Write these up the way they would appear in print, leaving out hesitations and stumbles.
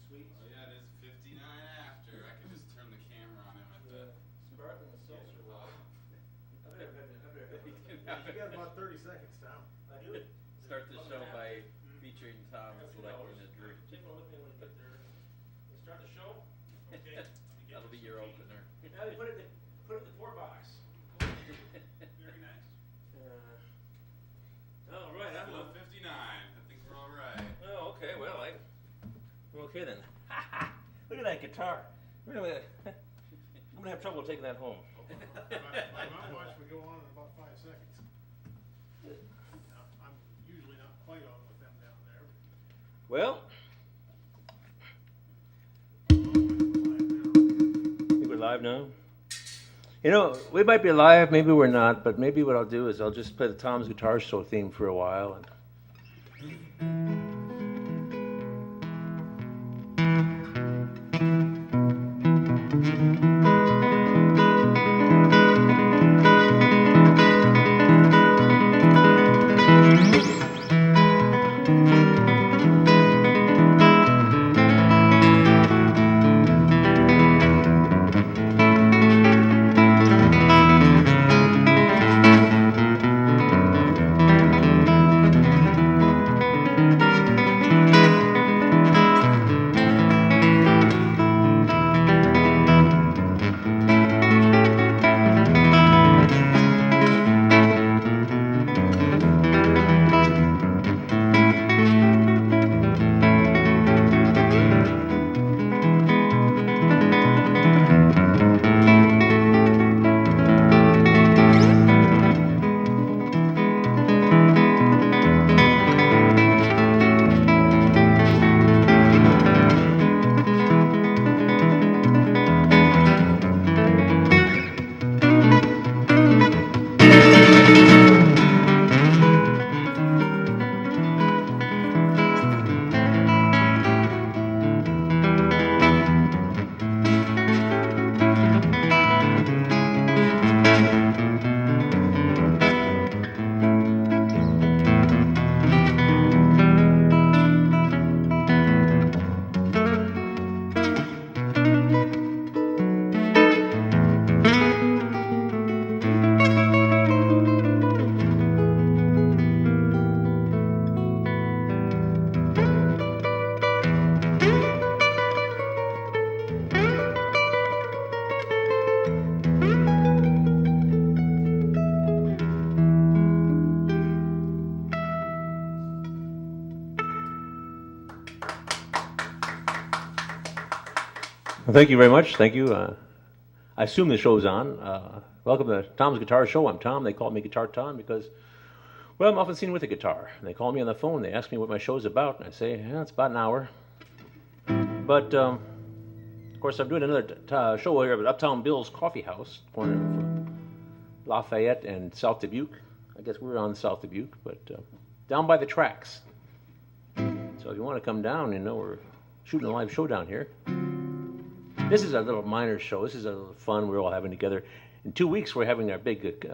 Suites. Oh yeah, it is 59 after. I can just turn the camera on him at the... Sparkling seltzer water. You got about 30 seconds, Tom. I do. Start the show by featuring Tom selecting a drink. Take a look at me when you get there. You start the show? Okay. That'll be your opener. Now they put it in the pour box. Very nice. All right, I'm Still 59. I think we're all right. Oh, okay. Well, we're okay then. Look at that guitar. Really, I'm gonna have trouble taking that home. By my watch, we go on in about 5 seconds. I'm usually not quite on with them down there. Well, I think we're live now. You know, we might be live, maybe we're not, but maybe what I'll do is I'll just play the Tom's Guitar Show theme for a while. Well, thank you very much. Thank you. I assume the show's on. Welcome to Tom's Guitar Show. I'm Tom. They call me Guitar Tom because, well, I'm often seen with a guitar. And they call me on the phone. They ask me what my show's about. And I say, yeah, it's about an hour. But, of course, I'm doing another show here at Uptown Bill's Coffee House, corner of Lafayette and South Dubuque. I guess we're on South Dubuque, but down by the tracks. So if you want to come down, you know, we're shooting a live show down here. This is a little minor show. This is a little fun we're all having together. In 2 weeks, we're having our big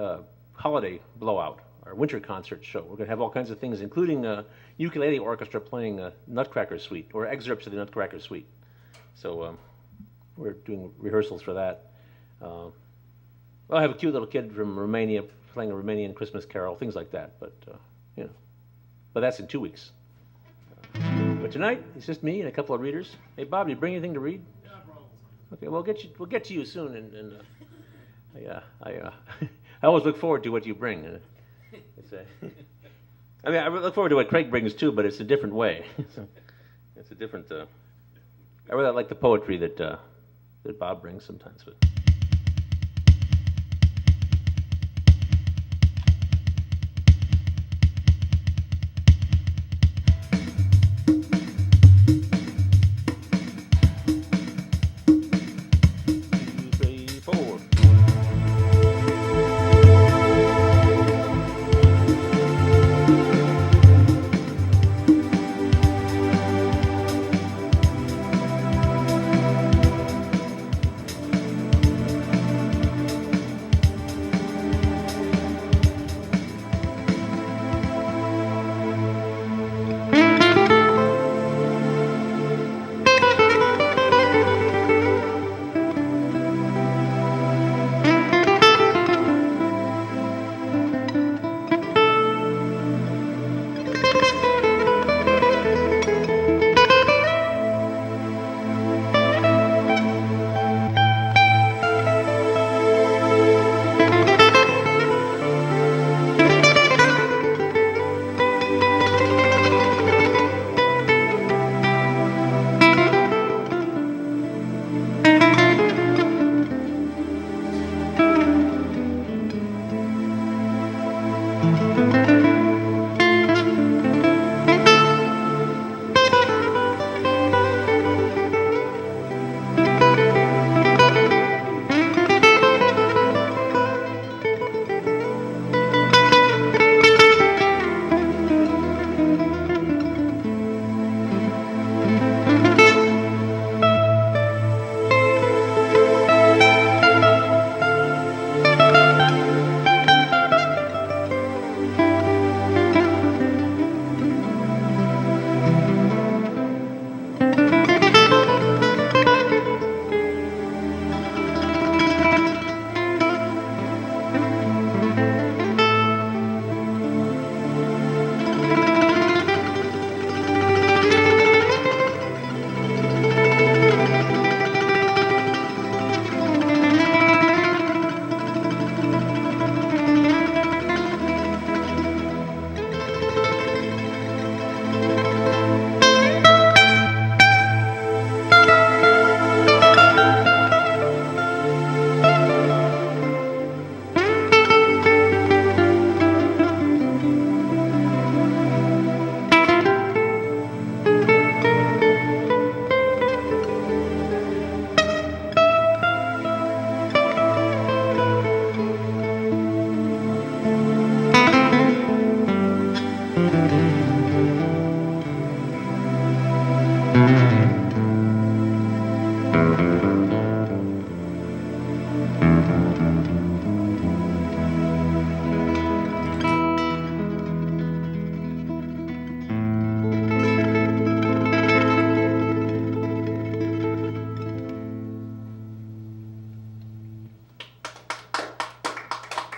holiday blowout, our winter concert show. We're going to have all kinds of things, including a ukulele orchestra playing a Nutcracker Suite, or excerpts of the Nutcracker Suite. So we're doing rehearsals for that. I'll have a cute little kid from Romania playing a Romanian Christmas carol, things like that. But, you know, but that's in 2 weeks. But tonight, it's just me and a couple of readers. Hey, Bob, did you bring anything to read? Okay, we'll get to you soon, and I always look forward to what you bring. I mean, I look forward to what Craig brings too, but it's a different way. It's a different. I really like the poetry that Bob brings sometimes, but.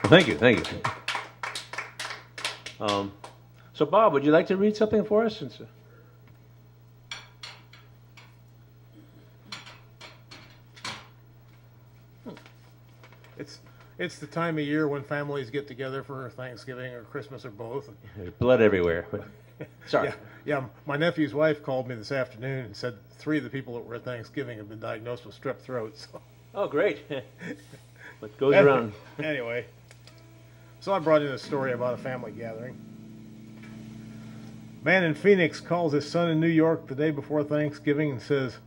Thank you, thank you. So, Bob, would you like to read something for us? Since, It's the time of year when families get together for Thanksgiving or Christmas or both. there's blood everywhere. But, sorry. Yeah, my nephew's wife called me this afternoon and said 3 of the people that were at Thanksgiving have been diagnosed with strep throat. So. Oh, great. What goes around? Anyway, so I brought in a story about a family gathering. Man in Phoenix calls his son in New York the day before Thanksgiving and says,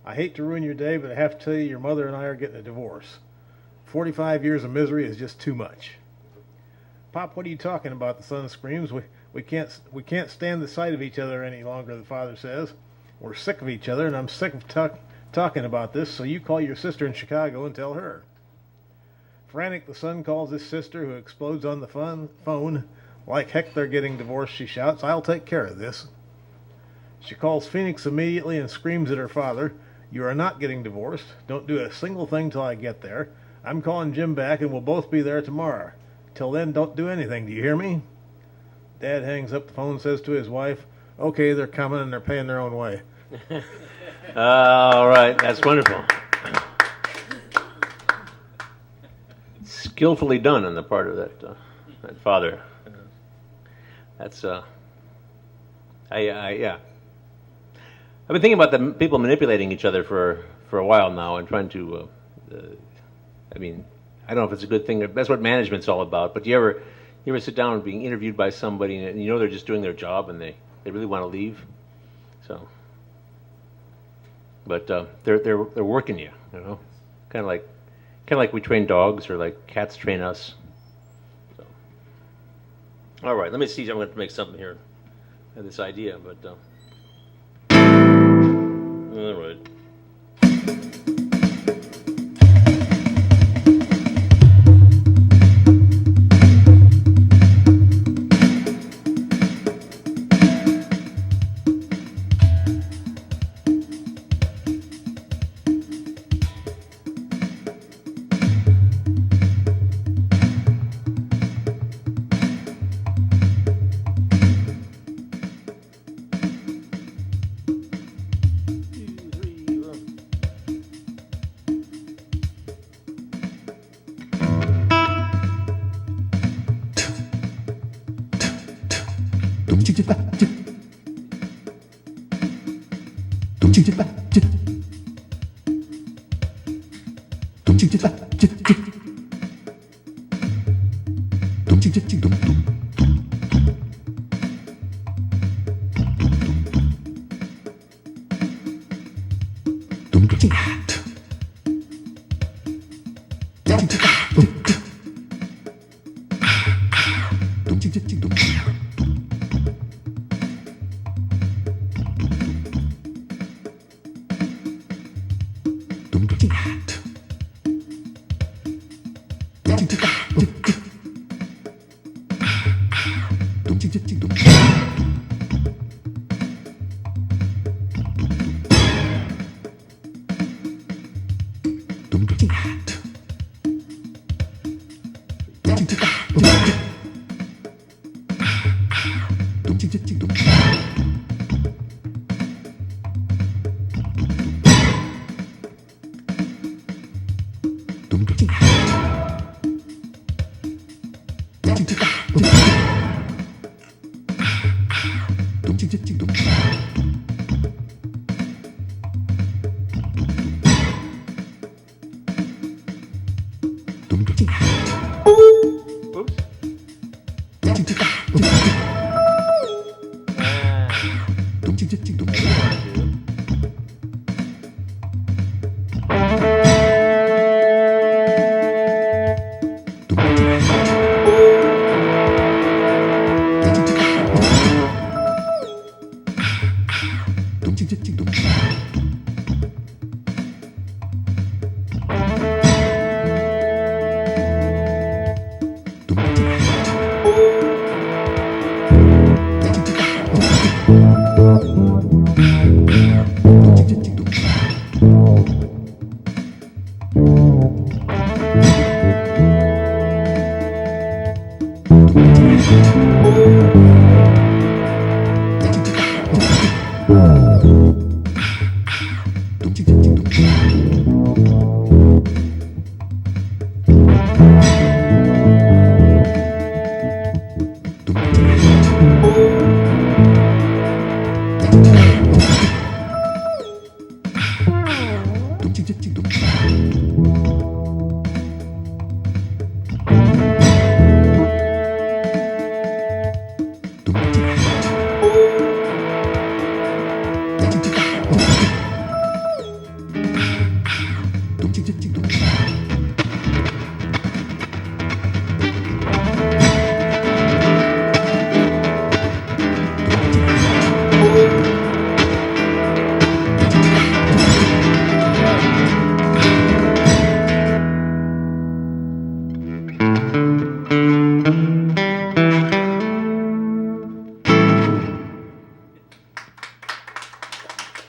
"I hate to ruin your day, but I have to tell you your mother and I are getting a divorce. 45 years of misery is just too much." "Pop, what are you talking about?" the son screams. We can't stand the sight of each other any longer," the father says. "We're sick of each other, and I'm sick of talking about this, so you call your sister in Chicago and tell her." Frantic, the son calls his sister, who explodes on the phone. "Like heck they're getting divorced," she shouts. "I'll take care of this." She calls Phoenix immediately and screams at her father, "You are not getting divorced. Don't do a single thing till I get there. I'm calling Jim back and we'll both be there tomorrow. Till then, don't do anything. Do you hear me?" Dad hangs up the phone and says to his wife, "Okay, they're coming and they're paying their own way." All right, that's wonderful. Skillfully done on the part of that father. That's yeah. I've been thinking about the people manipulating each other for a while now and trying to. I mean, I don't know if it's a good thing. That's what management's all about. But you ever sit down and being interviewed by somebody and you know they're just doing their job and they really want to leave. So, but they're working you, you know, kind of like we train dogs or like cats train us. So, all right, let me see. I'm going to make something here. I had this idea, but all right.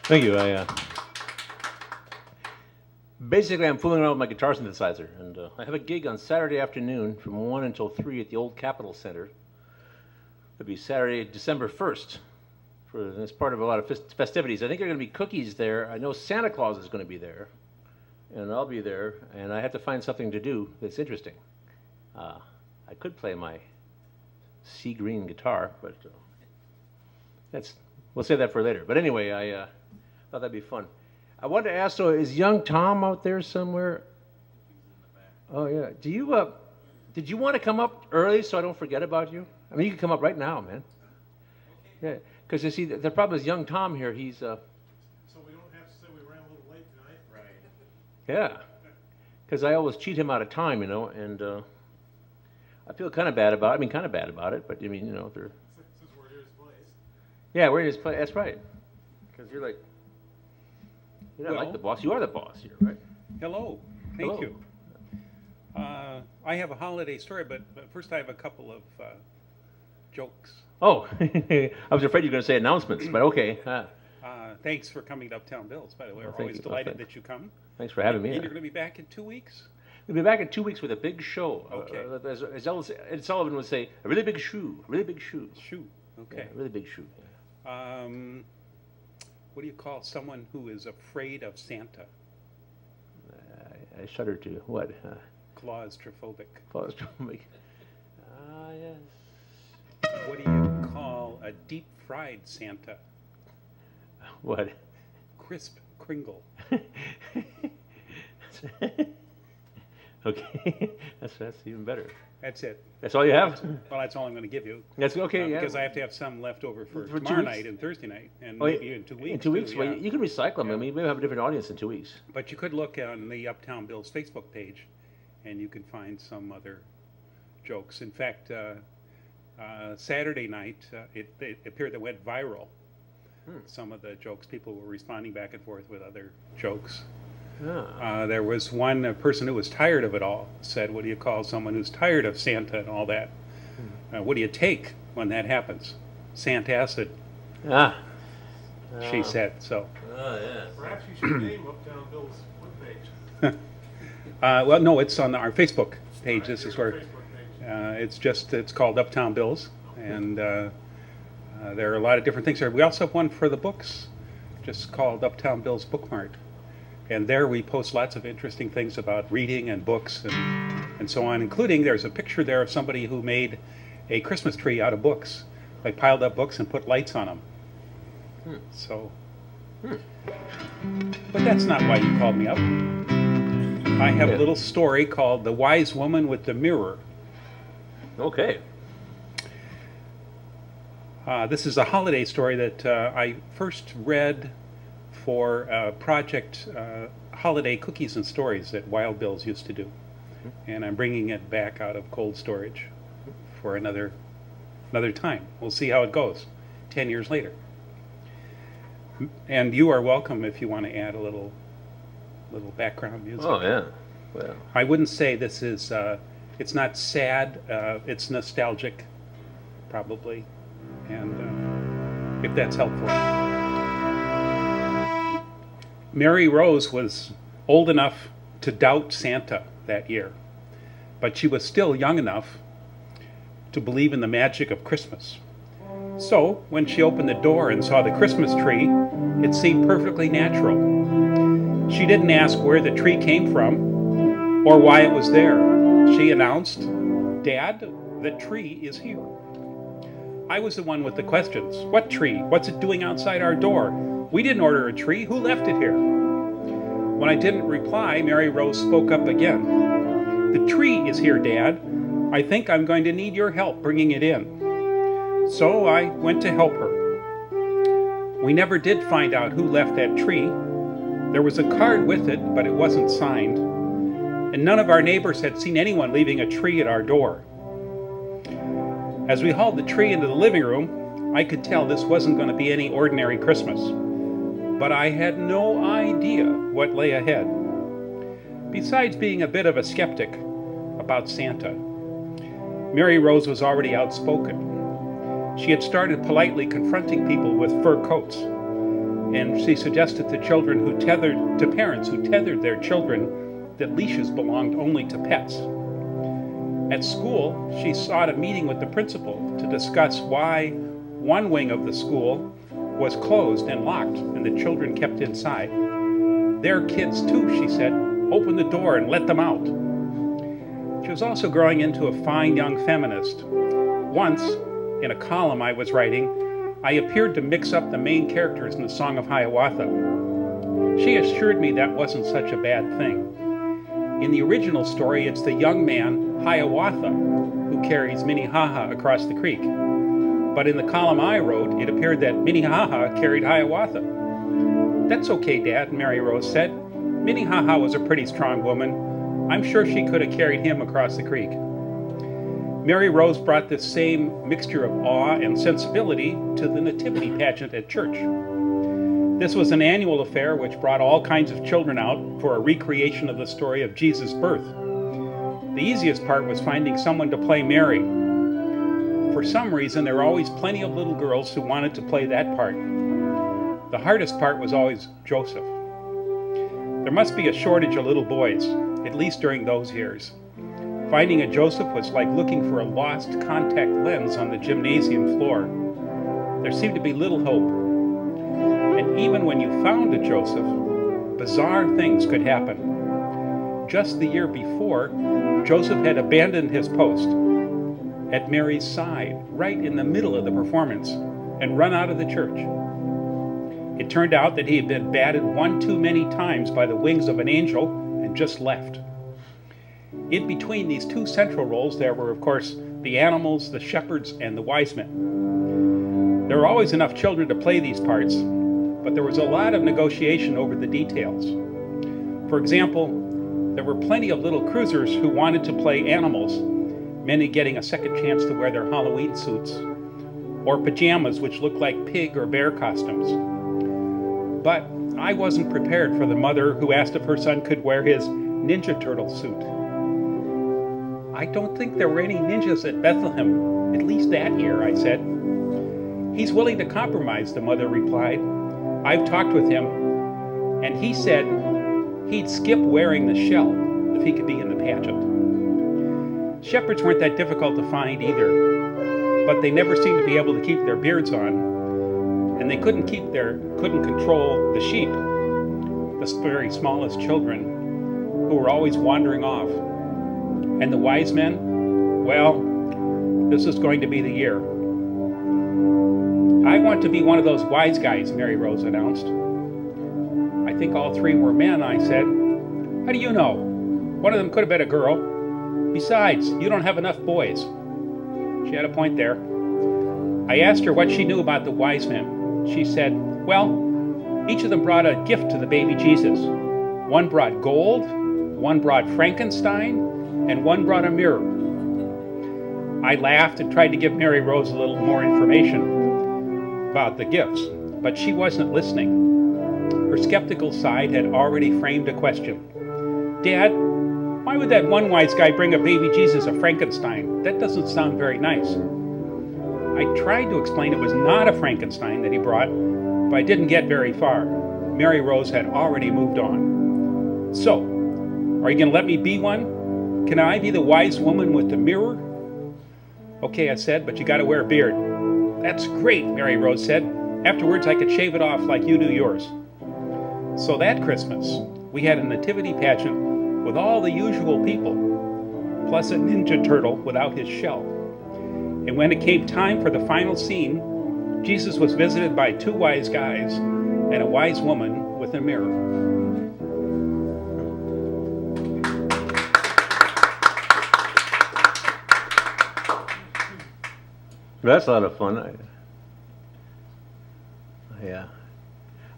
Thank you. Basically, I'm fooling around with my guitar synthesizer, and I have a gig on Saturday afternoon from 1 until 3 at the old Capitol Center. It'll be Saturday, December 1st. It's part of a lot of festivities. I think there are going to be cookies there. I know Santa Claus is going to be there, and I'll be there, and I have to find something to do that's interesting. I could play my sea green guitar, but we'll save that for later. But anyway, I thought that'd be fun. I wanted to ask, so is young Tom out there somewhere? Oh yeah. Did you want to come up early so I don't forget about you? I mean, you can come up right now, man. Yeah, because you see, the problem is young Tom here. He's So we don't have to say we ran a little late tonight. Right. yeah, because I always cheat him out of time, and I feel kind of bad about it. I mean, kind of bad about it, but I mean, they're. Since we're at his place. Yeah, we're in his place. That's right. Because you're not like the boss. You are the boss here, right? Hello. Thank Hello. you. I have a holiday story, but first I have a couple of jokes. Oh, I was afraid you were going to say announcements, but okay. Thanks for coming to Uptown Bills, by the way. Oh, We're thank always you. delighted thanks. that you come. Thanks for having me. And you're going to be back in 2 weeks? We'll be back in 2 weeks with a big show. Okay. As Ed Sullivan would say, a really big shoe. Really big shoe. Shoot. Okay. Yeah, really big shoe. Yeah. What do you call someone who is afraid of Santa? I shudder to what? Claustrophobic. Claustrophobic. Yes. What do you call a deep-fried Santa? What? Crisp Kringle. Okay. That's even better. That's it. That's all you have? Well, that's all I'm going to give you. That's okay, yeah. Because I have to have some left over for For 2 tomorrow weeks? night and Thursday night, and Oh, maybe in 2 weeks. In 2 weeks? too, Well, yeah. you can recycle them. I mean, maybe have a different audience in 2 weeks. But you could look on the Uptown Bills Facebook page, and you can find some other jokes. In fact, Saturday night, it appeared that went viral. Some of the jokes, people were responding back and forth with other jokes. Ah. There was one person who was tired of it all, said, what do you call someone who's tired of Santa and all that? What do you take when that happens? Santacid, Ah. she said. So, Oh, yeah. Perhaps you should name Uptown Bill's webpage. well, no, it's on our Facebook page. This is where Facebook page. it's called Uptown Bills, and there are a lot of different things there. We also have one for the books, just called Uptown Bills Book Mart, and there we post lots of interesting things about reading and books and so on, including there's a picture there of somebody who made a Christmas tree out of books, like piled up books and put lights on them. So, but that's not why you called me up. I have a little story called The Wise Woman with the Mirror. Okay. This is a holiday story that I first read for a project, Holiday Cookies and Stories that Wild Bills used to do. And I'm bringing it back out of cold storage for another time. We'll see how it goes 10 years later. And you are welcome if you want to add a little background music. Oh, yeah. Well, I wouldn't say this is, it's not sad, it's nostalgic, probably, and if that's helpful. Mary Rose was old enough to doubt Santa that year, but she was still young enough to believe in the magic of Christmas. So, when she opened the door and saw the Christmas tree, it seemed perfectly natural. She didn't ask where the tree came from or why it was there. She announced, "Dad, the tree is here." I was the one with the questions. What tree? What's it doing outside our door? We didn't order a tree. Who left it here? When I didn't reply, Mary Rose spoke up again. "The tree is here, Dad. I think I'm going to need your help bringing it in." So I went to help her. We never did find out who left that tree. There was a card with it, but it wasn't signed. And none of our neighbors had seen anyone leaving a tree at our door. As we hauled the tree into the living room, I could tell this wasn't going to be any ordinary Christmas. But I had no idea what lay ahead. Besides being a bit of a skeptic about Santa, Mary Rose was already outspoken. She had started politely confronting people with fur coats, and she suggested to parents who tethered their children that leashes belonged only to pets. At school, she sought a meeting with the principal to discuss why one wing of the school was closed and locked and the children kept inside. "They're kids too," she said. "Open the door and let them out." She was also growing into a fine young feminist. Once, in a column I was writing, I appeared to mix up the main characters in the Song of Hiawatha. She assured me that wasn't such a bad thing. In the original story, it's the young man, Hiawatha, who carries Minnehaha across the creek. But in the column I wrote, it appeared that Minnehaha carried Hiawatha. "That's okay, Dad," Mary Rose said. "Minnehaha was a pretty strong woman. I'm sure she could have carried him across the creek." Mary Rose brought this same mixture of awe and sensibility to the nativity pageant at church. This was an annual affair which brought all kinds of children out for a recreation of the story of Jesus' birth. The easiest part was finding someone to play Mary. For some reason, there were always plenty of little girls who wanted to play that part. The hardest part was always Joseph. There must be a shortage of little boys, at least during those years. Finding a Joseph was like looking for a lost contact lens on the gymnasium floor. There seemed to be little hope. And even when you found a Joseph, bizarre things could happen. Just the year before, Joseph had abandoned his post at Mary's side, right in the middle of the performance, and run out of the church. It turned out that he had been batted one too many times by the wings of an angel and just left. In between these two central roles, there were, of course, the animals, the shepherds, and the wise men. There were always enough children to play these parts, but there was a lot of negotiation over the details. For example, there were plenty of little cruisers who wanted to play animals, many getting a second chance to wear their Halloween suits, or pajamas which looked like pig or bear costumes. But I wasn't prepared for the mother who asked if her son could wear his Ninja Turtle suit. "I don't think there were any ninjas at Bethlehem, at least that year," I said. "He's willing to compromise," the mother replied. "I've talked with him, and he said he'd skip wearing the shell if he could be in the pageant." Shepherds weren't that difficult to find either, but they never seemed to be able to keep their beards on, and they couldn't control the sheep, the very smallest children, who were always wandering off. And the wise men, well, this is going to be the year. "I want to be one of those wise guys," Mary Rose announced. "I think all three were men," I said. "How do you know? One of them could have been a girl. Besides, you don't have enough boys." She had a point there. I asked her what she knew about the wise men. She said, "Well, each of them brought a gift to the baby Jesus. One brought gold, one brought Frankenstein, and one brought a mirror." I laughed and tried to give Mary Rose a little more information about the gifts, but she wasn't listening. Her skeptical side had already framed a question. "Dad, why would that one wise guy bring a baby Jesus, a Frankenstein? That doesn't sound very nice." I tried to explain it was not a Frankenstein that he brought, but I didn't get very far. Mary Rose had already moved on. "So, are you going to let me be one? Can I be the wise woman with the mirror?" "Okay," I said, "but you got to wear a beard." "That's great," Mary Rose said. "Afterwards, I could shave it off like you do yours." So that Christmas, we had a nativity pageant with all the usual people, plus a Ninja Turtle without his shell. And when it came time for the final scene, Jesus was visited by two wise guys and a wise woman with a mirror. That's a lot of fun.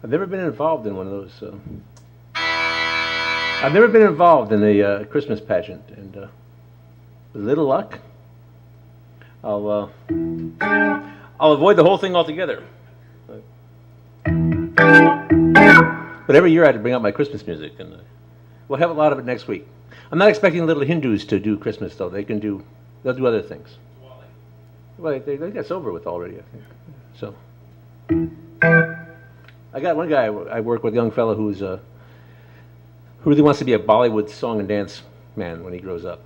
I've never been involved in one of those. I've never been involved in a Christmas pageant, and with little luck, I'll avoid the whole thing altogether. But every year I have to bring out my Christmas music, and we'll have a lot of it next week. I'm not expecting little Hindus to do Christmas, though. They'll do other things. Well, they got sober with already, I think. So, I got one guy I work with, a young fellow who really wants to be a Bollywood song and dance man when he grows up.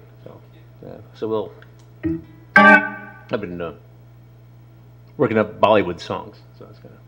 So I've been working up Bollywood songs. So that's kind of.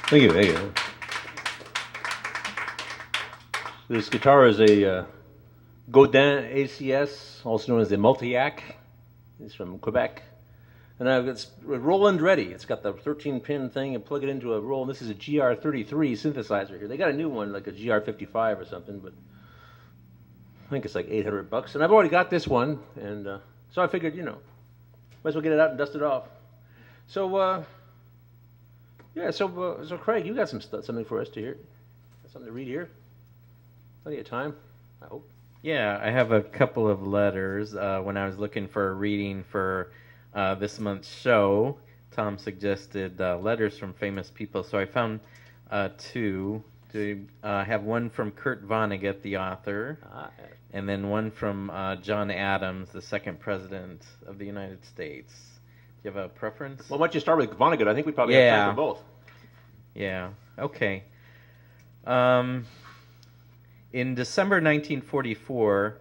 Thank you, thank you. This guitar is a Godin ACS, also known as the Multiac. It's from Quebec. And it's Roland Ready. It's got the 13-pin thing and plug it into a Roland. This is a GR33 synthesizer here. They got a new one, like a GR55 or something, but I think it's like $800. And I've already got this one, and so I figured, might as well get it out and dust it off. So, so Craig, you got something for us to hear. Got something to read here? Plenty of time, I hope. Yeah, I have a couple of letters. When I was looking for a reading for this month's show, Tom suggested letters from famous people, so I found two. I have one from Kurt Vonnegut, the author, and then one from John Adams, the second president of the United States. Do you have a preference? Well, why don't you start with Vonnegut? I think we probably have time for both. Yeah, okay. In December 1944,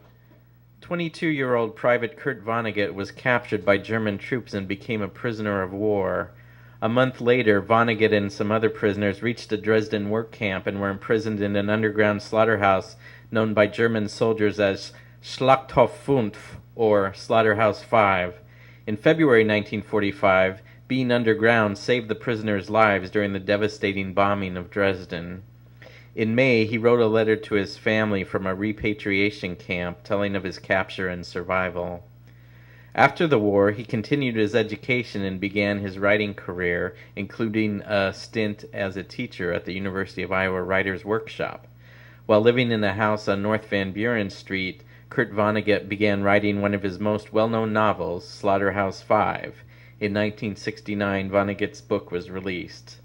22-year-old Private Kurt Vonnegut was captured by German troops and became a prisoner of war. A month later, Vonnegut and some other prisoners reached a Dresden work camp and were imprisoned in an underground slaughterhouse known by German soldiers as Schlachthof 5, or Slaughterhouse 5. In February 1945, being underground saved the prisoners' lives during the devastating bombing of Dresden. In May, he wrote a letter to his family from a repatriation camp telling of his capture and survival. After the war, he continued his education and began his writing career, including a stint as a teacher at the University of Iowa Writers' Workshop. While living in a house on North Van Buren Street, Kurt Vonnegut began writing one of his most well-known novels, Slaughterhouse 5. In 1969, Vonnegut's book was released.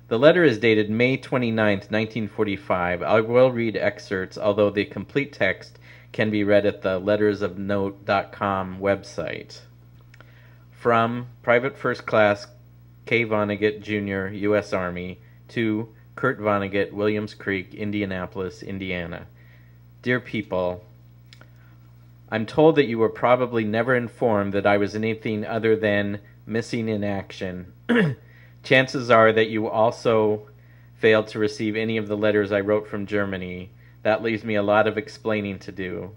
The letter is dated May 29, 1945. I will read excerpts, although the complete text can be read at the lettersofnote.com website. From Private First Class K. Vonnegut, Jr., U.S. Army, to Kurt Vonnegut, Williams Creek, Indianapolis, Indiana. Dear people, I'm told that you were probably never informed that I was anything other than missing in action. Chances are that you also failed to receive any of the letters I wrote from Germany. That leaves me a lot of explaining to do.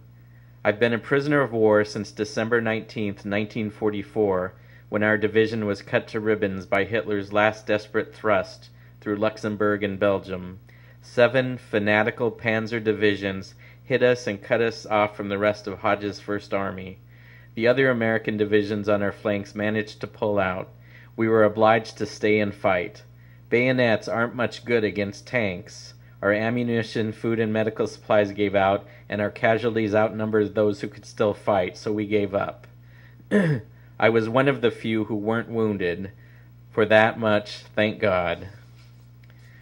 I've been a prisoner of war since December 19th, 1944, when our division was cut to ribbons by Hitler's last desperate thrust through Luxembourg and Belgium. 7 fanatical panzer divisions hit us and cut us off from the rest of Hodge's First Army. The other American divisions on our flanks managed to pull out. We were obliged to stay and fight. Bayonets aren't much good against tanks. Our ammunition, food, and medical supplies gave out, and our casualties outnumbered those who could still fight, so we gave up. I was one of the few who weren't wounded. For that much, thank God.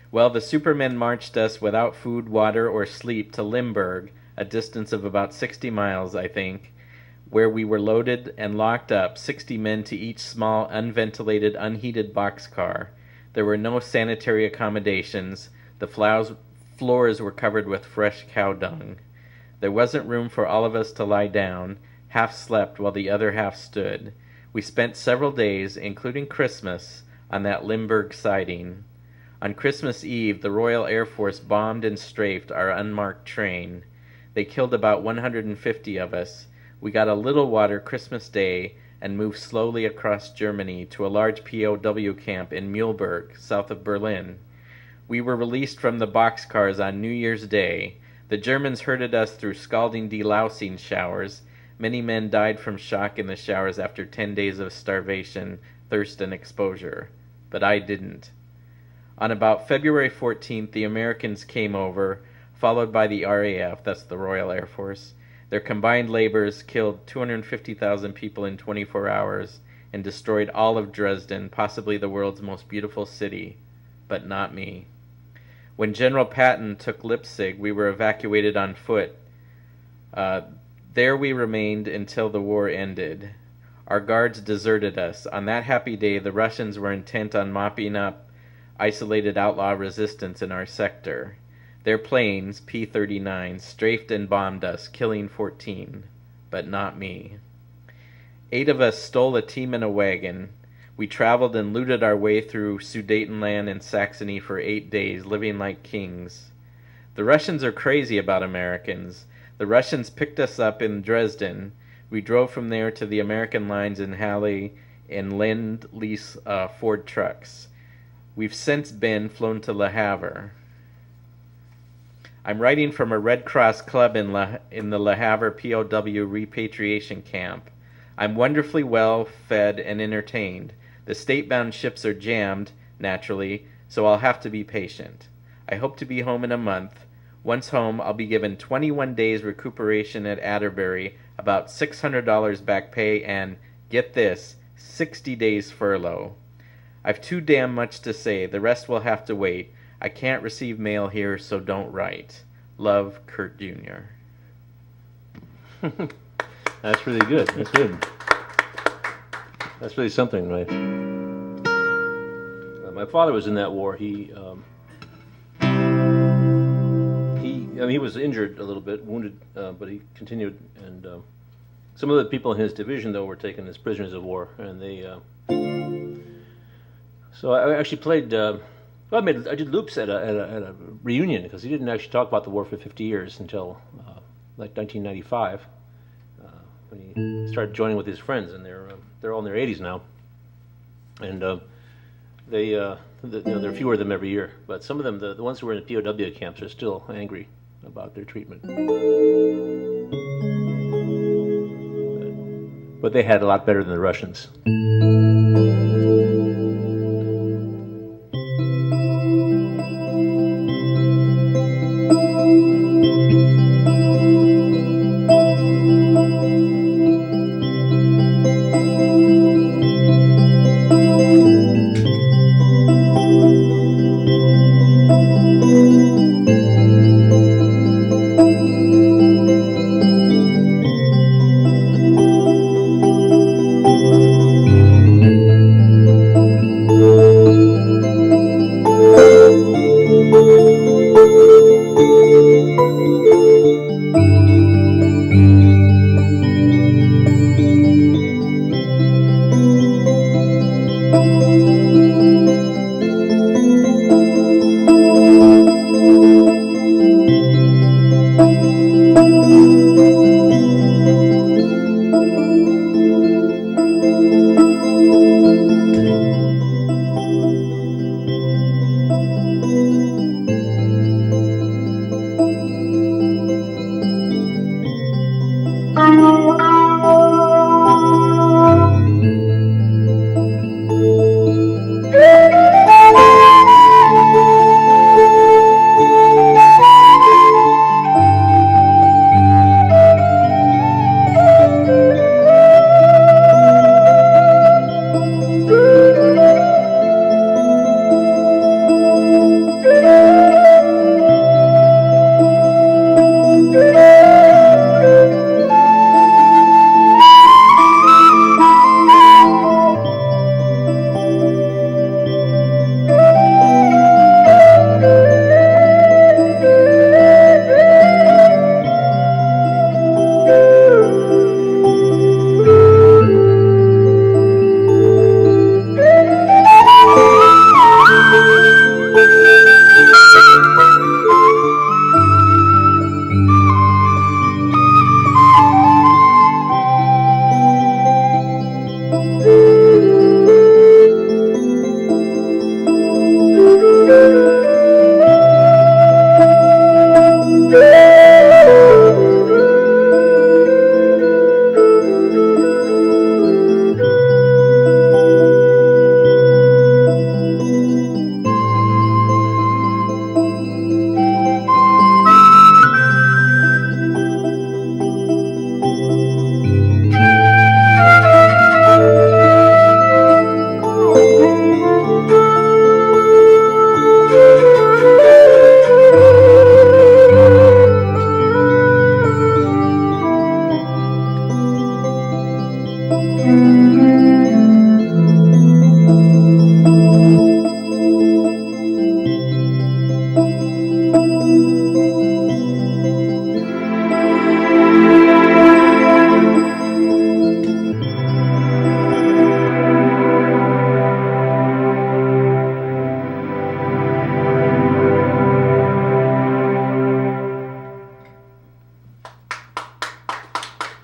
Well, the Supermen marched us without food, water, or sleep to Limburg, a distance of about 60 miles, I think, where we were loaded and locked up, 60 men to each small, unventilated, unheated boxcar. There were no sanitary accommodations. The floors were covered with fresh cow dung. There wasn't room for all of us to lie down. Half slept while the other half stood. We spent several days, including Christmas, on that Limburg siding. On Christmas Eve, the Royal Air Force bombed and strafed our unmarked train. They killed about 150 of us. We got a little water Christmas Day and moved slowly across Germany to a large POW camp in Mühlberg, south of Berlin. We were released from the boxcars on New Year's Day. The Germans herded us through scalding delousing showers. Many men died from shock in the showers after 10 days of starvation, thirst, and exposure. But I didn't. On about February 14th, the Americans came over, followed by the RAF, that's the Royal Air Force. Their combined labors killed 250,000 people in 24 hours and destroyed all of Dresden, possibly the world's most beautiful city, but not me. When General Patton took Leipzig, we were evacuated on foot. There we remained until the war ended. Our guards deserted us. On that happy day, the Russians were intent on mopping up isolated outlaw resistance in our sector. Their planes, P-39, strafed and bombed us, killing 14, but not me. 8 of us stole a team and a wagon. We traveled and looted our way through Sudetenland and Saxony for 8 days, living like kings. The Russians are crazy about Americans. The Russians picked us up in Dresden. We drove from there to the American lines in Halle in Lend-Lease Ford trucks. We've since been flown to Le Havre. I'm writing from a Red Cross club in the Le Havre POW repatriation camp. I'm wonderfully well fed and entertained. The state-bound ships are jammed, naturally, so I'll have to be patient. I hope to be home in a month. Once home, I'll be given 21 days recuperation at Atterbury, about $600 back pay, and, get this, 60 days furlough. I've too damn much to say. The rest will have to wait. I can't receive mail here, so don't write. Love, Kurt Jr. That's really good. That's good. That's really something, right? My father was in that war. He was injured a little bit, wounded, but he continued. And some of the people in his division, though, were taken as prisoners of war, and they. So I actually played. I did loops at a reunion because he didn't actually talk about the war for 50 years until like 1995 when he started joining with his friends, and they're all in their 80s now, and there are fewer of them every year, but some of them, the ones who were in the POW camps, are still angry about their treatment. But they had a lot better than the Russians.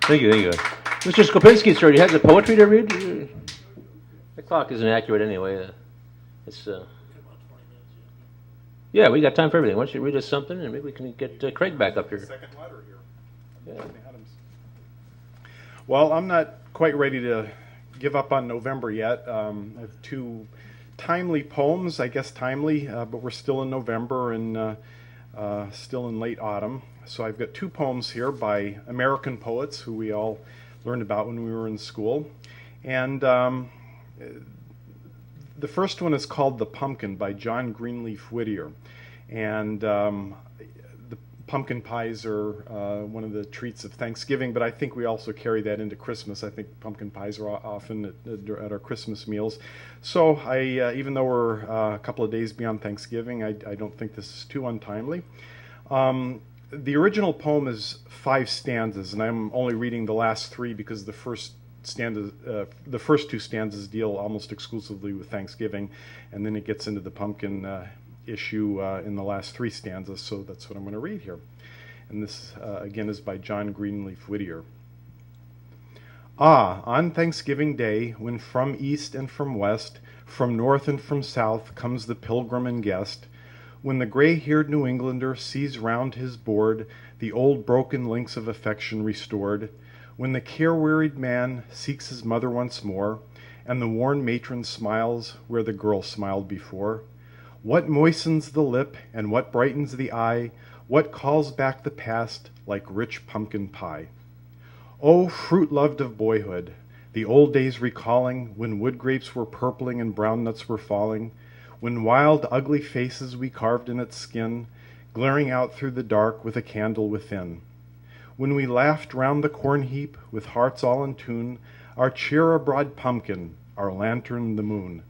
Thank you, thank you. Mr. Skopinski, sir, you had the poetry to read? The clock isn't accurate anyway. It's yeah, we got time for everything. Why don't you read us something, and maybe we can get Craig back up here. Second letter here. Yeah. Adams. Well, I'm not quite ready to give up on November yet. I have two timely poems, I guess timely, but we're still in November and still in late autumn. So I've got two poems here by American poets who we all learned about when we were in school. And the first one is called The Pumpkin by John Greenleaf Whittier. And the pumpkin pies are one of the treats of Thanksgiving, but I think we also carry that into Christmas. I think pumpkin pies are often at our Christmas meals. So I, even though we're a couple of days beyond Thanksgiving, I don't think this is too untimely. The original poem is 5 stanzas, and I'm only reading the last 3 because the first two stanzas deal almost exclusively with Thanksgiving, and then it gets into the pumpkin issue in the last 3 stanzas, so that's what I'm going to read here. And this, again, is by John Greenleaf Whittier. Ah, on Thanksgiving Day, when from east and from west, from north and from south comes the pilgrim and guest, when the gray-haired New Englander sees round his board the old broken links of affection restored, when the care-wearied man seeks his mother once more, and the worn matron smiles where the girl smiled before, what moistens the lip and what brightens the eye, what calls back the past like rich pumpkin pie? Oh, fruit loved of boyhood, the old days recalling, when wood grapes were purpling and brown nuts were falling, when wild, ugly faces we carved in its skin, glaring out through the dark with a candle within. When we laughed round the corn heap with hearts all in tune, our cheer a broad pumpkin, our lantern the moon,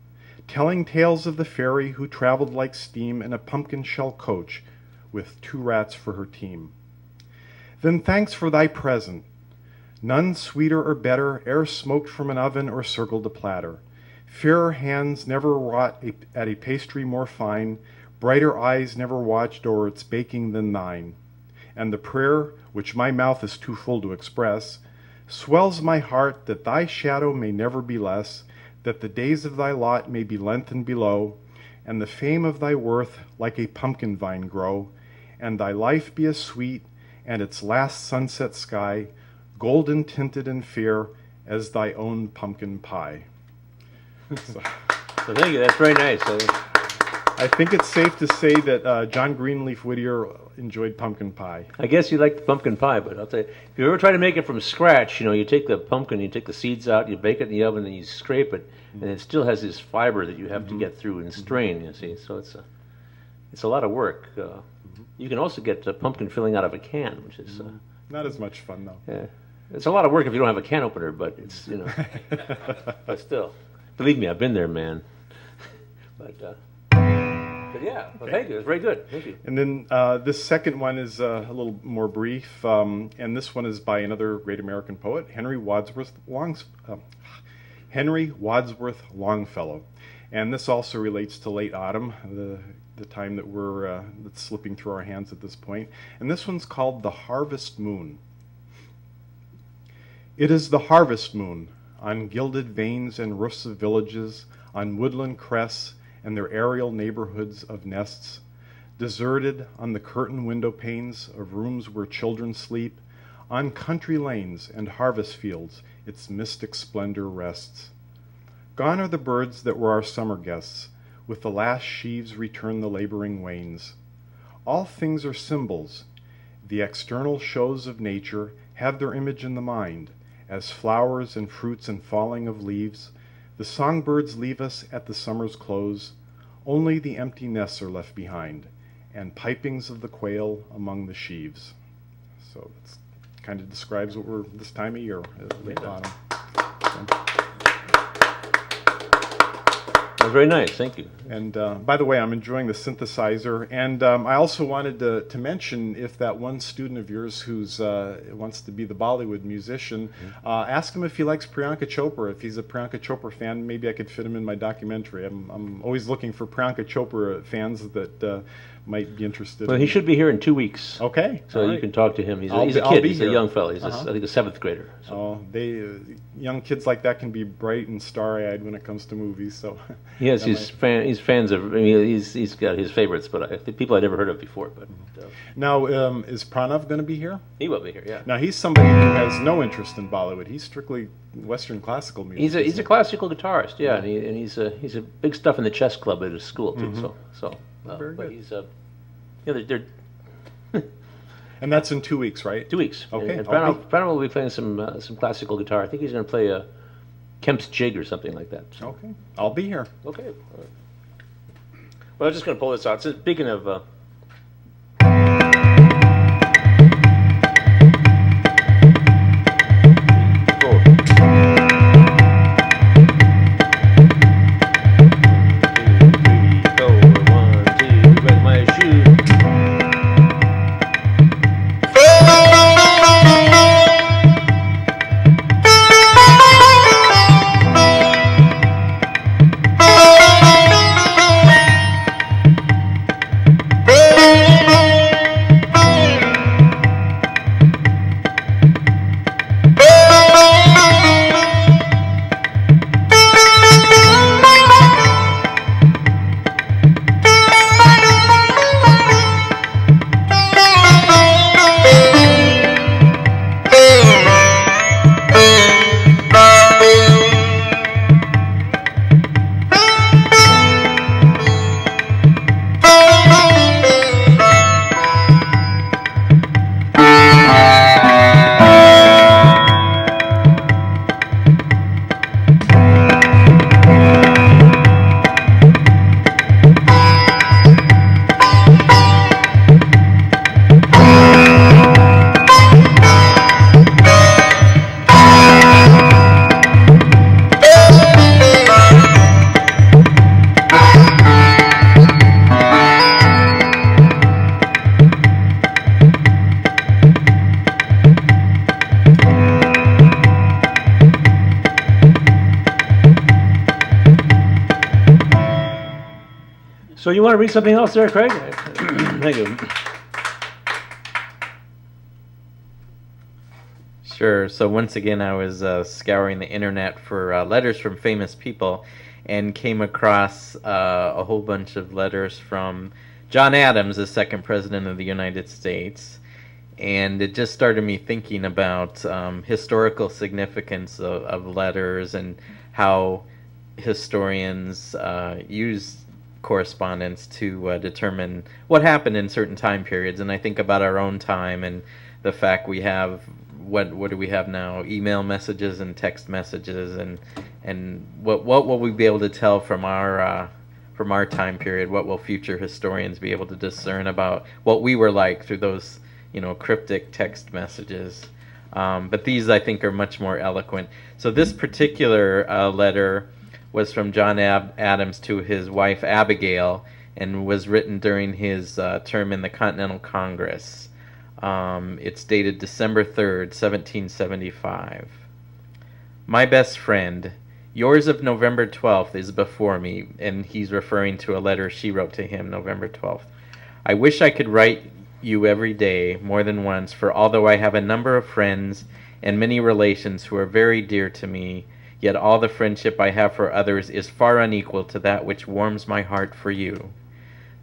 telling tales of the fairy who traveled like steam in a pumpkin shell coach with 2 rats for her team. Then thanks for thy present, none sweeter or better e'er smoked from an oven or circled a platter. Fairer hands never wrought at a pastry more fine, brighter eyes never watched o'er its baking than thine. And the prayer, which my mouth is too full to express, swells my heart that thy shadow may never be less, that the days of thy lot may be lengthened below, and the fame of thy worth like a pumpkin vine grow, and thy life be as sweet, and its last sunset sky, golden tinted and fair as thy own pumpkin pie. So thank you. That's very nice. I think it's safe to say that John Greenleaf Whittier enjoyed pumpkin pie. I guess you like the pumpkin pie, but I'll tell you, if you ever try to make it from scratch, you take the pumpkin, you take the seeds out, you bake it in the oven, and you scrape it, and it still has this fiber that you have to get through and strain. You see, so it's a lot of work. You can also get pumpkin filling out of a can, which is not as much fun though. Yeah, it's a lot of work if you don't have a can opener, but it's but still, believe me, I've been there, man. But yeah, well, thank you. It's very good. Thank you. And then this second one is a little more brief, and this one is by another great American poet, Henry Wadsworth Longfellow. And this also relates to late autumn, the time that that's slipping through our hands at this point. And this one's called The Harvest Moon. It is the harvest moon, on gilded vanes and roofs of villages, on woodland crests, and their aerial neighborhoods of nests, deserted on the curtain window panes of rooms where children sleep, on country lanes and harvest fields its mystic splendor rests. Gone are the birds that were our summer guests, with the last sheaves return the laboring wains. All things are symbols. The external shows of nature have their image in the mind, as flowers and fruits and falling of leaves. The songbirds leave us at the summer's close, only the empty nests are left behind, and pipings of the quail among the sheaves. So that kind of describes what we're this time of year, late autumn. So, was very nice. Thank you. And by the way, I'm enjoying the synthesizer. And I also wanted to mention, if that one student of yours who's wants to be the Bollywood musician, ask him if he likes Priyanka Chopra. If he's a Priyanka Chopra fan, maybe I could fit him in my documentary. I'm always looking for Priyanka Chopra fans that might be interested. Well, he should be here in 2 weeks. Okay. So all you right. can talk to him. He's I'll a be kid. He's here. a young fellow. He's Uh-huh. I think a 7th grader. So. Oh, young kids like that can be bright and starry-eyed when it comes to movies. So Yes, that he's fans of. I mean, he's got his favorites, but I think people I'd never heard of before. But Now, is Pranav going to be here? he will be here. Yeah. Now he's somebody who has no interest in Bollywood. He's strictly Western classical music. He's isn't a he? classical guitarist. Yeah, and he's a big stuff in the chess club at his school too. So Very but good. he's they're And that's in 2 weeks, right? 2 weeks. Okay, And I'll Pranav will be playing some classical guitar. I think he's going to play a Kemp's jig or something like that. So. Okay, I'll be here. Okay. All right. Well, I was just going to pull this out. Speaking of. So you want to read something else there, Craig? Thank you. Sure. So once again, I was scouring the internet for letters from famous people, and came across a whole bunch of letters from John Adams, the second president of the United States, and it just started me thinking about historical significance of letters and how historians use correspondence to determine what happened in certain time periods. And I think about our own time and the fact we have what do we have now? Email messages and text messages, and what will we be able to tell from our time period? What will future historians be able to discern about what we were like through those cryptic text messages? But these, I think, are much more eloquent. So this particular letter was from John Adams to his wife Abigail, and was written during his term in the Continental Congress. It's dated December 3rd, 1775. My best friend, yours of November 12th is before me, and he's referring to a letter she wrote to him November 12th. I wish I could write you every day, more than once, for although I have a number of friends and many relations who are very dear to me, yet all the friendship I have for others is far unequal to that which warms my heart for you.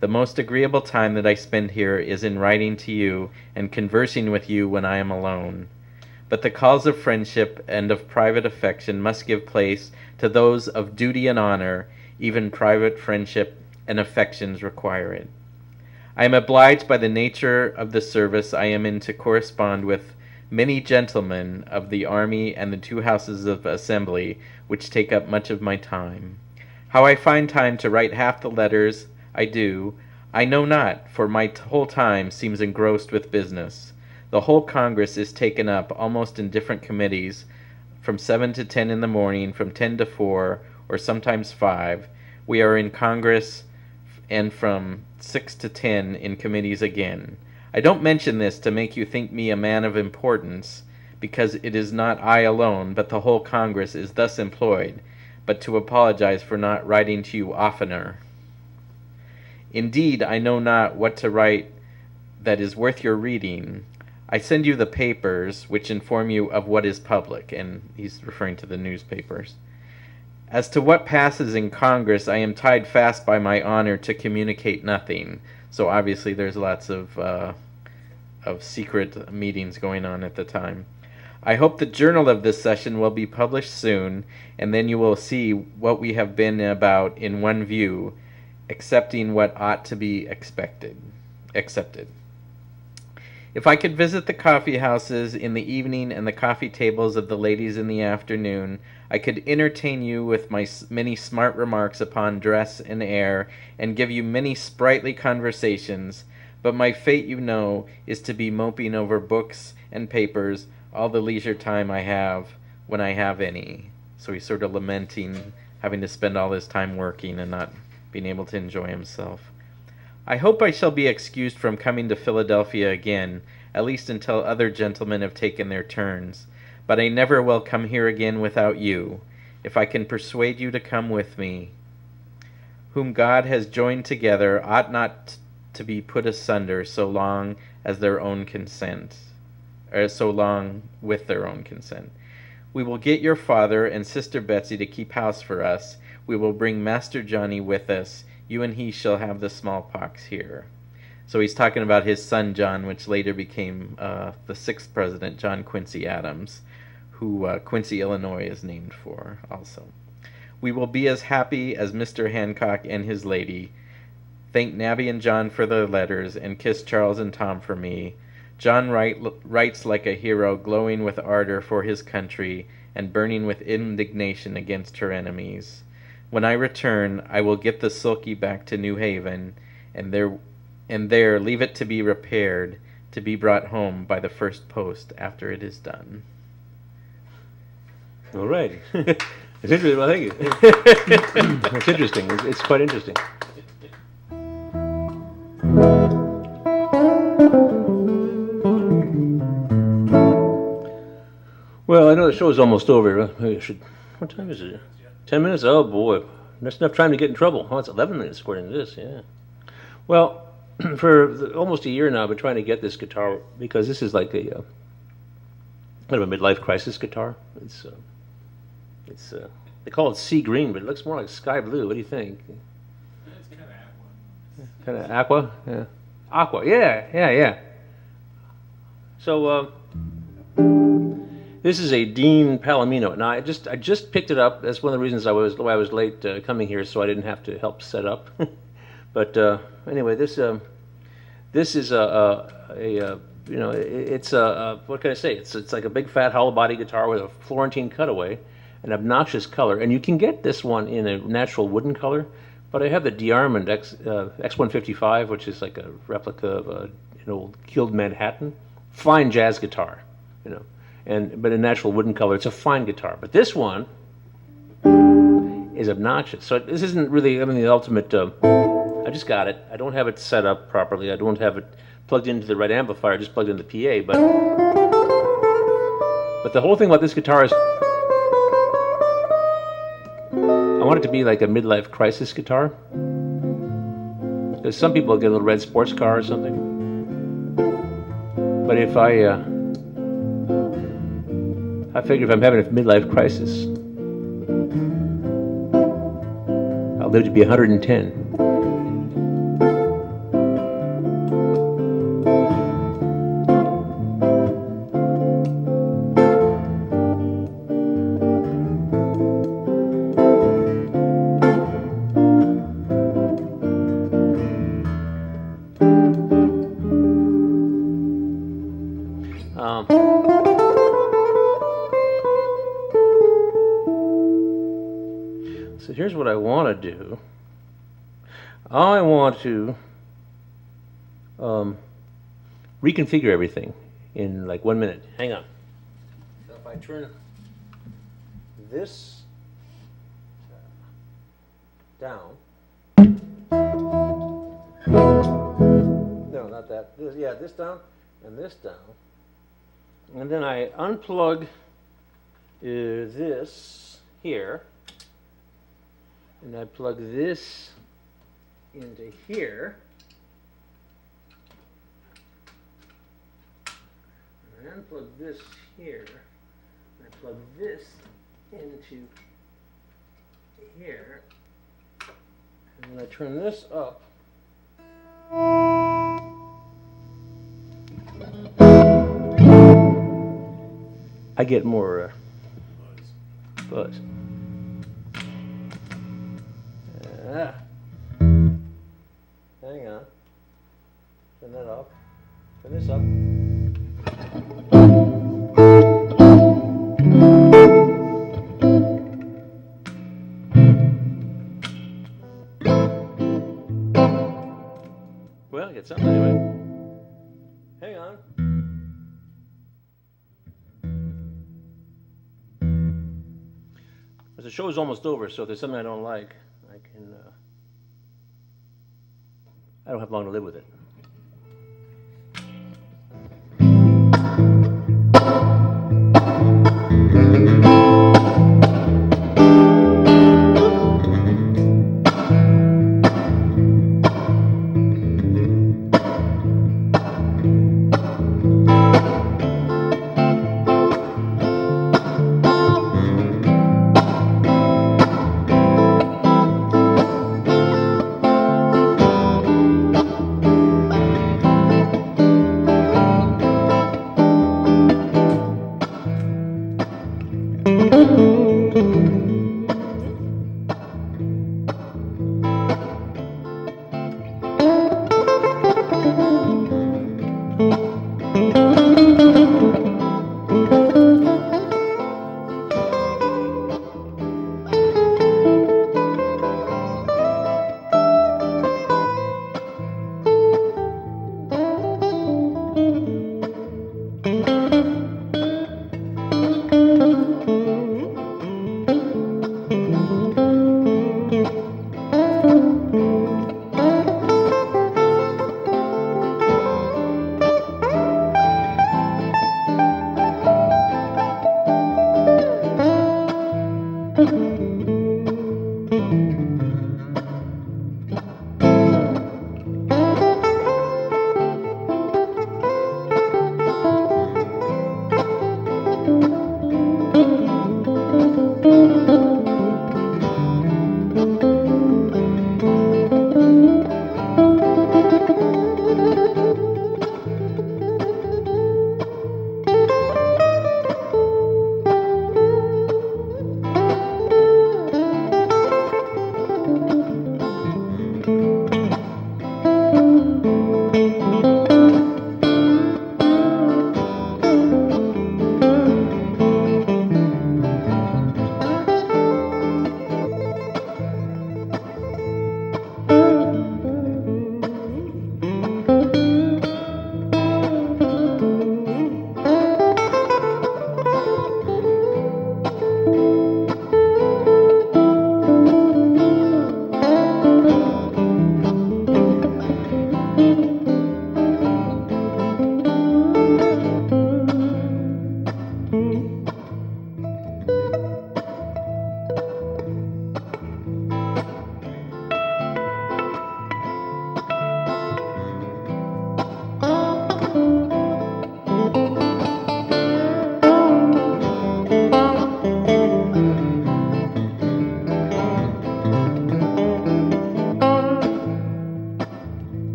The most agreeable time that I spend here is in writing to you and conversing with you when I am alone. But the calls of friendship and of private affection must give place to those of duty and honor. Even private friendship and affections require it. I am obliged by the nature of the service I am in to correspond with many gentlemen of the army and the 2 houses of assembly, which take up much of my time. How I find time to write half the letters I do, I know not, for my whole time seems engrossed with business. The whole Congress is taken up almost in different committees, from 7 to 10 in the morning, from 10 to 4, or sometimes 5, We are in Congress and from 6 to 10 in committees again. I don't mention this to make you think me a man of importance, because it is not I alone, but the whole Congress is thus employed, but to apologize for not writing to you oftener. Indeed, I know not what to write that is worth your reading. I send you the papers which inform you of what is public, and he's referring to the newspapers. As to what passes in Congress, I am tied fast by my honor to communicate nothing. So obviously there's lots of secret meetings going on at the time. I hope the journal of this session will be published soon, and then you will see what we have been about in one view, accepting what ought to be accepted. If I could visit the coffee houses in the evening and the coffee tables of the ladies in the afternoon, I could entertain you with my many smart remarks upon dress and air, and give you many sprightly conversations, but my fate, you know, is to be moping over books and papers all the leisure time I have, when I have any. So he's sort of lamenting having to spend all his time working and not being able to enjoy himself. I hope I shall be excused from coming to Philadelphia again, at least until other gentlemen have taken their turns, but I never will come here again without you, if I can persuade you to come with me. Whom God has joined together ought not to be put asunder so long as their own consent, or so long with their own consent. We will get your father and Sister Betsy to keep house for us. We will bring Master Johnny with us. You and he shall have the smallpox here. So he's talking about his son John, which later became the sixth president, John Quincy Adams, who Quincy, Illinois is named for also. We will be as happy as Mr. Hancock and his lady. Thank Nabby and John for their letters, and kiss Charles and Tom for me. John writes like a hero, glowing with ardor for his country, and burning with indignation against her enemies. When I return, I will get the sulky back to New Haven, and there leave it to be repaired, to be brought home by the first post after it is done. All right. It's interesting. Well, thank you. It's interesting. It's quite interesting. Well, I know the show's almost over. What time is it? 10 minutes? Oh, boy. That's enough time to get in trouble. Oh, it's 11 minutes according to this, yeah. Well, for almost a year now, I've been trying to get this guitar because this is like a kind of a midlife crisis guitar. It's they call it sea green, but it looks more like sky blue. What do you think? It's kind of aqua. Kind of aqua? Yeah. Aqua, yeah. So, this is a Dean Palomino. Now, I just picked it up. That's one of the reasons why I was late coming here, so I didn't have to help set up. But anyway, this is it's what can I say? It's like a big fat hollow body guitar with a Florentine cutaway, an obnoxious color, and you can get this one in a natural wooden color. But I have the DeArmond X155, which is like a replica of an old Guild Manhattan, fine jazz guitar, but in natural wooden color. It's a fine guitar. But this one is obnoxious. So this isn't really, the ultimate. I just got it. I don't have it set up properly. I don't have it plugged into the right amplifier. I just plugged in the PA. But the whole thing about this guitar is, I want it to be like a midlife crisis guitar. Because some people get a little red sports car or something. But if I figure if I'm having a midlife crisis, I'll live to be 110. So here's what I want to do. I want to reconfigure everything in like 1 minute. Hang on. So if I turn this down. No, not that. This down and this down. And then I unplug this here. And I plug this into here. And I unplug this here. And I plug this into here. And when I turn this up, I get more buzz. Hang on. Turn that off. Turn this up. Well, I get something anyway. Hang on. The show's almost over, so if there's something I don't like, I don't have long to live with it.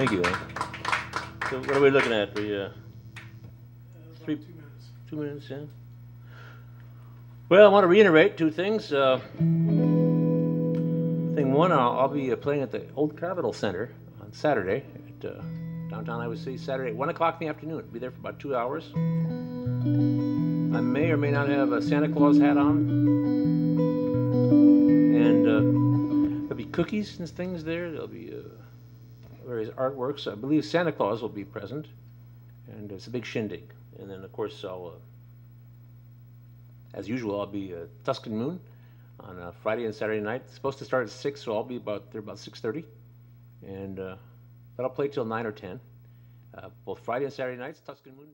Thank you. So what are we looking at? We, 2 minutes, yeah. Well, I want to reiterate two things. Thing one, I'll be playing at the Old Capitol Center on Saturday at downtown Iowa City, Saturday at 1 o'clock in the afternoon. Be there for about 2 hours. I may or may not have a Santa Claus hat on. And there'll be cookies and things there. There'll be various artworks. I believe Santa Claus will be present. And it's a big shindig. And then, of course, as usual, I'll be Tuscan Moon on Friday and Saturday night. It's supposed to start at 6, so I'll be there about 6:30. And that'll play till 9 or 10. Both Friday and Saturday nights, Tuscan Moon.